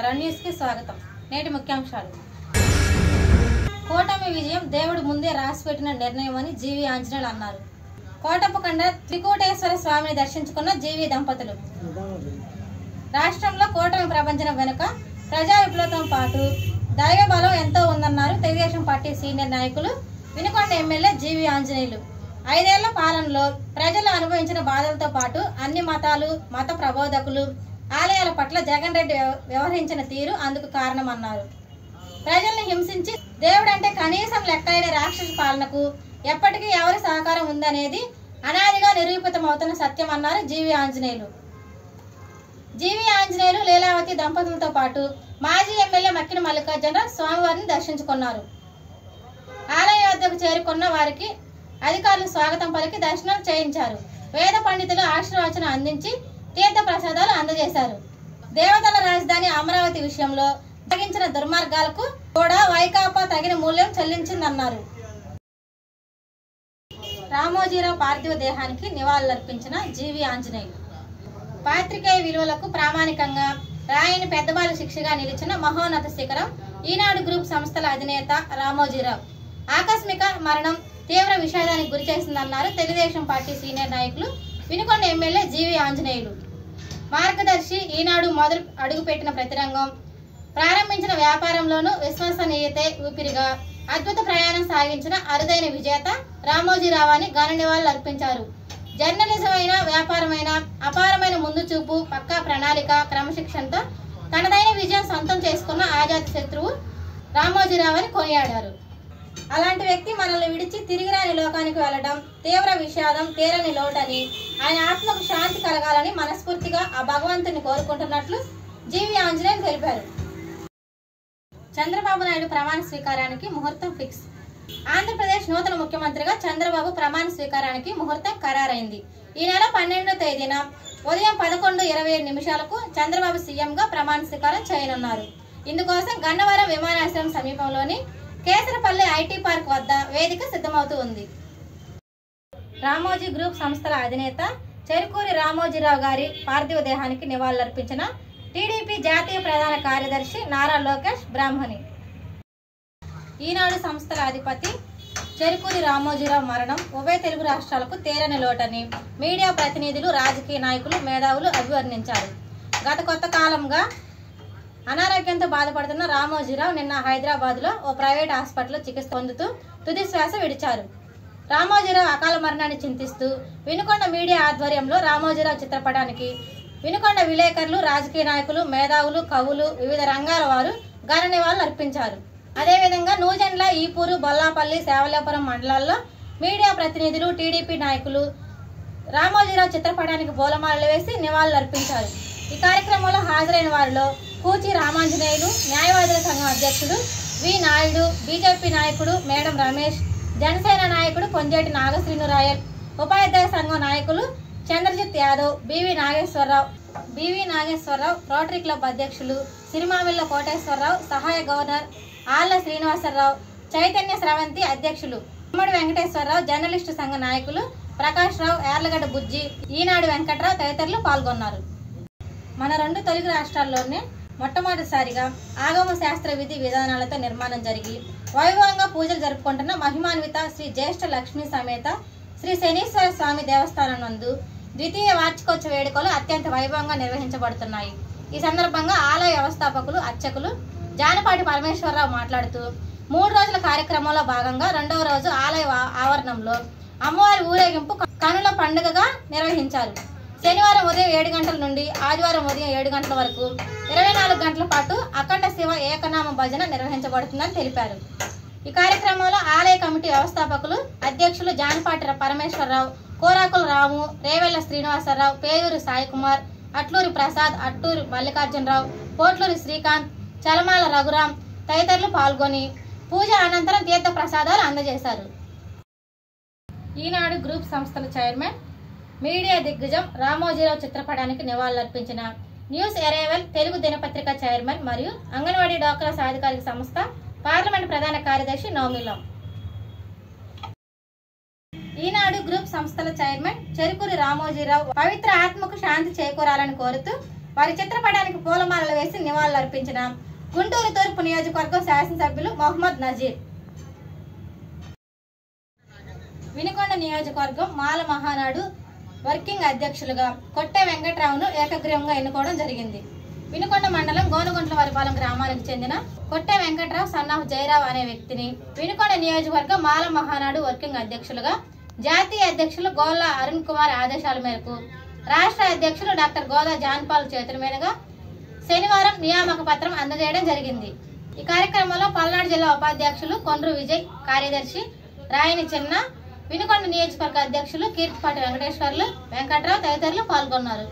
Run news కి స్వాగతం. నేటి ముఖ్యాంశాలు. కూటమి విజయం దేవుడు ముందే రాసిపెట్టిన నిర్ణయం అని జీవి ఆంజనేయులు అన్నారు. కోటప్పకొండ త్రికూటేశ్వర స్వామిని దర్శించుకున్న జీవి దంపతులు. రాష్ట్రంలో కూటమి ప్రపంచం వెనుక ప్రజా విప్లవంతో పాటు దైవ బలం ఎంతో ఉందన్నారు తెలుగుదేశం పార్టీ సీనియర్ నాయకులు వినుకొండ ఎమ్మెల్యే జీవి ఆంజనేయులు. 5 ఏళ్ల పాలనలో ప్రజలు అనుభవించిన బాధలతో పాటు అన్ని మతాలు, మత ప్రబోధకులు, ఆలయాల పట్ల జగన్ రెడ్డి వ్యవహరించిన తీరు అందుకు కారణమన్నారు. ప్రజల్ని హింసించి దేవుడంటే కనీసం లెక్కలేని రాక్షస పాలనకు ఎప్పటికీ ఎవరి సహకారం ఉందనేది అనాదిగా నిరూపితమవుతున్న సత్యం అన్నారు జీవి ఆంజనేయులు. జీవి ఆంజనేయులు లీలావతి దంపతులతో పాటు మాజీ ఎమ్మెల్యే మక్కిన మల్లికార్జునరావు స్వామివారిని దర్శించుకున్నారు. ఆలయ వద్దకు చేరుకున్న వారికి అధికారులు స్వాగతం పలికి దర్శనం చేయించారు. వేద పండితులు ఆశీర్వచనం అందించి తీర్థ ప్రసాదాలు అందజేశారు. దేవతల రాజధాని అమరావతి విషయంలో తగ్గించిన దుర్మార్గాలకు కూడా వైకాపా తగిన మూల్యం చెల్లించిందన్నారు. రామోజీరావు పార్థివ దేహానికి నివాళులర్పించిన జీవి ఆంజనేయులు. పాత్రికేయ విలువలకు ప్రామాణికంగా రాయని పెద్దబాల శిక్షగా నిలిచిన మహోన్నత శిఖరం ఈనాడు గ్రూప్ సంస్థల అధినేత రామోజీరావు ఆకస్మిక మరణం తీవ్ర విషాదానికి గురి చేసిందన్నారు తెలుగుదేశం పార్టీ సీనియర్ నాయకులు వినుకొండ ఎమ్మెల్యే జీవి ఆంజనేయులు. మార్గదర్శి ఈనాడు మొదలు అడుగుపెట్టిన ప్రతిరంగం ప్రారంభించిన వ్యాపారంలోనూ విశ్వసనీయతే ఊపిరిగా అద్భుత ప్రయాణం సాగించిన అరుదైన విజేత రామోజీరావు అని ఘన నివాళులు అర్పించారు. జర్నలిజమైన వ్యాపారమైన అపారమైన ముందు చూపు, పక్కా ప్రణాళిక, క్రమశిక్షణతో తనదైన విజయం సొంతం చేసుకున్న ఆజాద్ శత్రువు రామోజీరావు అని కొనియాడారు. అలాంటి వ్యక్తి మనల్ని విడిచి తిరిగిరాని లోకానికి వెళ్లడం తీవ్ర విషాదం, తీరని లోటని, ఆయన ఆత్మకు శాంతి కలగాలని మనస్ఫూర్తిగా ఆ భగవంతుని కోరుకుంటున్నట్లు జీవి ఆంజనేయులు తెలిపారు. చంద్రబాబు నాయుడు ప్రమాణ స్వీకారానికి ముహూర్తం ఫిక్స్. ఆంధ్రప్రదేశ్ నూతన ముఖ్యమంత్రిగా చంద్రబాబు ప్రమాణ స్వీకారానికి ముహూర్తం ఖరారైంది. ఈ నెల 12వ తేదీన ఉదయం 11:27 చంద్రబాబు సీఎంగా ప్రమాణ స్వీకారం చేయనున్నారు. ఇందుకోసం గన్నవరం విమానాశ్రయం సమీపంలోని కేసరపల్లి ఐటీ పార్క్ వద్ద వేదిక సిద్ధమవుతూ ఉంది. రామోజీ గ్రూప్ సంస్థల అధినేత చెరుకూరి రామోజీరావు గారి పార్థివ దేహానికి నివాళులర్పించిన టీడీపీ జాతీయ ప్రధాన కార్యదర్శి నారా లోకేష్ బ్రాహ్మణి. ఈనాడు సంస్థల అధిపతి చెరుకూరి రామోజీరావు మరణం ఉభయ తెలుగు రాష్ట్రాలకు తీరని లోటని మీడియా ప్రతినిధులు, రాజకీయ నాయకులు, మేధావులు అభివర్ణించారు. గత కొంతకాలంగా అనారోగ్యంతో బాధపడుతున్న రామోజీరావు నిన్న హైదరాబాద్లో ఓ ప్రైవేట్ హాస్పిటల్లో చికిత్స పొందుతూ తుది శ్వాస విడిచారు. రామోజీరావు అకాల మరణాన్ని చింతిస్తూ వినుకొండ మీడియా ఆధ్వర్యంలో రామోజీరావు చిత్రపటానికి వినుకొండ విలేకరులు, రాజకీయ నాయకులు, మేధావులు, కవులు, వివిధ రంగాల వారు ఘన నివాళులు అర్పించారు. అదేవిధంగా నూజెండ్ల, ఈపూరు, బొల్లాపల్లి, సేవలాపురం మండలాల్లో మీడియా ప్రతినిధులు, టీడీపీ నాయకులు రామోజీరావు చిత్రపటానికి పూలమాలలు వేసి నివాళులు అర్పించారు. ఈ కార్యక్రమంలో హాజరైన వారిలో కూచి రామాంజనేయులు, న్యాయవాదుల సంఘం అధ్యక్షుడు వి నాయుడు, బీజేపీ నాయకుడు మేడం రమేష్, జనసేన నాయకుడు కొంజేటి నాగశ్రీను రాయల్, ఉపాధ్యాయ సంఘం నాయకులు Chandrajit Yadav, BV Nageswararao, Rotary Club అధ్యక్షులు సిరిమామిళ్ళ కోటేశ్వరరావు, సహాయ గవర్నర్ ఆళ్ల శ్రీనివాసరావు, చైతన్య స్రవంతి అధ్యక్షులు ఉమ్మడి వెంకటేశ్వరరావు, జర్నలిస్టు సంఘ నాయకులు ప్రకాష్ రావు, యార్లగడ్డ బుజ్జి, ఈనాడు వెంకట్రావు తదితరులు పాల్గొన్నారు. మన 2 తెలుగు రాష్ట్రాల్లోనే మొట్టమొదటిసారిగా ఆగమ శాస్త్ర విధి విధానాలతో నిర్మాణం జరిగి వైభవంగా పూజలు జరుపుకుంటున్న మహిమాన్విత శ్రీ జ్యేష్ఠ లక్ష్మీ సమేత శ్రీ శనీశ్వర స్వామి దేవస్థానం నందు ద్వితీయ వార్షికోత్సవ వేడుకలు అత్యంత వైభవంగా నిర్వహించబడుతున్నాయి. ఈ సందర్భంగా ఆలయ వ్యవస్థాపకులు, అర్చకులు జానపాటి పరమేశ్వరరావు మాట్లాడుతూ 3 రోజుల కార్యక్రమంలో భాగంగా 2వ రోజు ఆలయ ఆవరణంలో అమ్మవారి ఊరేగింపు కనుల పండుగగా నిర్వహించారు. శనివారం ఉదయం 7 గంటల నుండి ఆదివారం ఉదయం 7 గంటల వరకు 24 గంటల పాటు అఖండ శివ ఏకనామ భజన నిర్వహించబడుతుందని తెలిపారు. ఈ కార్యక్రమంలో ఆలయ కమిటీ వ్యవస్థాపకులు, అధ్యక్షులు జానపాటి పరమేశ్వరరావు, కోరాకుల రాము, రేవెళ్ల శ్రీనివాసరావు, పేరూరి సాయికుమార్, అట్లూరి ప్రసాద్, అట్టూరి మల్లికార్జునరావు, పోట్లూరి శ్రీకాంత్, చలమాల రఘురాం తదితరులు పాల్గొని పూజ అనంతరం తీర్థ ప్రసాదాలు అందజేశారు. ఈనాడు గ్రూప్ సంస్థల చైర్మన్, మీడియా దిగ్గజం రామోజీరావు చిత్రపటానికి నివాళులర్పించిన న్యూస్ ఎరేవల్ తెలుగు దినపత్రిక చైర్మన్ మరియు అంగన్వాడీ డాక్రా సాధికారిక సంస్థ పార్లమెంట్ ప్రధాన కార్యదర్శి నౌమిలం. ఈనాడు గ్రూప్ సంస్థల చైర్మన్ చెరుకూరి రామోజీరావు పవిత్ర ఆత్మకు శాంతి చేకూరాలని కోరుతూ వారి చిత్రపటానికి పూలమాలలు వేసి నివాళులు అర్పించిన గుంటూరు తూర్పు నియోజకవర్గం శాసనసభ్యులు మొహమ్మద్ నజీర్. వినుకొండ నియోజకవర్గం మాల మహానాడు వర్కింగ్ అధ్యక్షులుగా కొట్టె వెంకట్రావును ఏకగ్రీవంగా ఎన్నుకోవడం జరిగింది. వినుకొండ మండలం గోనుగుంట్లవారిపాలెం గ్రామానికి చెందిన కొట్టె వెంకట్రావు సన్నాఫ్ జయరావు అనే వ్యక్తిని వినుకొండ నియోజకవర్గం మాల మహానాడు వర్కింగ్ అధ్యక్షులుగా జాతీయ అధ్యక్షులు గోల్ల అరుణ్ కుమార్ ఆదేశాల మేరకు రాష్ట్ర అధ్యక్షులు డాక్టర్ గోదా జాన్పాల్ చేతుల మీదుగా శనివారం నియామక పత్రం అందజేయడం జరిగింది. ఈ కార్యక్రమంలో పల్నాడు జిల్లా ఉపాధ్యక్షులు కొండ్రు విజయ్, కార్యదర్శి రాయని చిన్న, వినుకొండ నియోజకవర్గ అధ్యక్షులు కీర్తిపాటి వెంకటేశ్వర్లు, వెంకట్రావు తదితరులు పాల్గొన్నారు.